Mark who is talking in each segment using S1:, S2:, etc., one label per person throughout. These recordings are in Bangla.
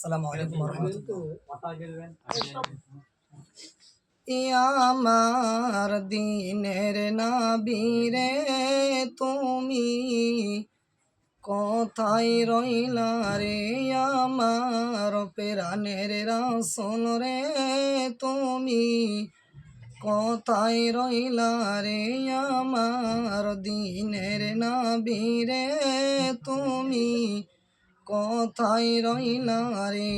S1: আসসালামু আলাইকুম ওয়া রাহমাতুল্লাহ। আমার দিনের নবীরে তুমি কোথায় রইলা রে, আমার প্রাণের রাসূল রে তুমি কোথায় রইলা রে, আমার দিনের নবীরে তুমি কোথায় রইলা রে।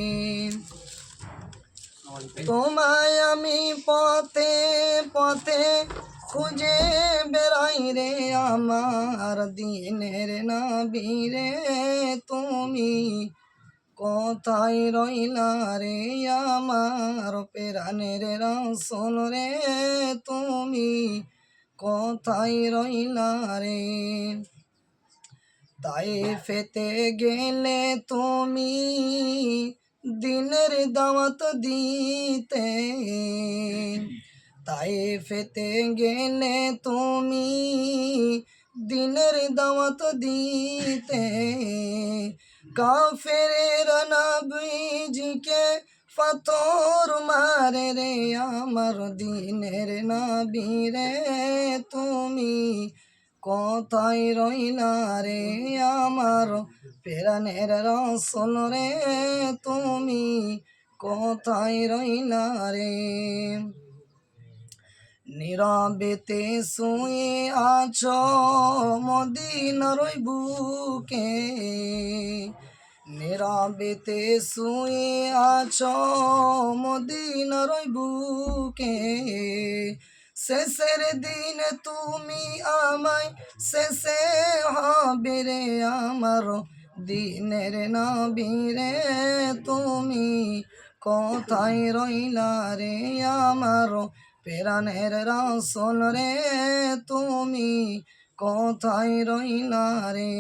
S1: তোমায় আমি পথে পথে খুঁজে বেড়াই রে, আমার দিনের নবীরে তুমি কোথায় রইলা রে, আমার প্রাণের রাসূল রে তুমি কোথায় রইলা রে। তায়েফেতে গেলে তুমি দিনের দাওয়াত দিতে, তায়েফেতে গেলে তুমি দিনের দাওয়াত দিতে, কাফেরেরা নবীজিকে পাথর মারে রে, আমার দিনের নবীরে তুমি কোথায় রইলা রে, আমার প্রাণের রাসূল রে তুমি কোথায় রইলা রে। নীরবেতে শুয়ে আছো মদিনার বুকে, নীরবেতে শুয়ে আছো মদিনার বুকে, শেষের দিন তুমি আমায় শেষে হবে রে, আমার দিনের নবীরে তুমি কোথায় রইলা রে, আমার প্রাণের রাসূল রে তুমি কোথায় রইলা রে।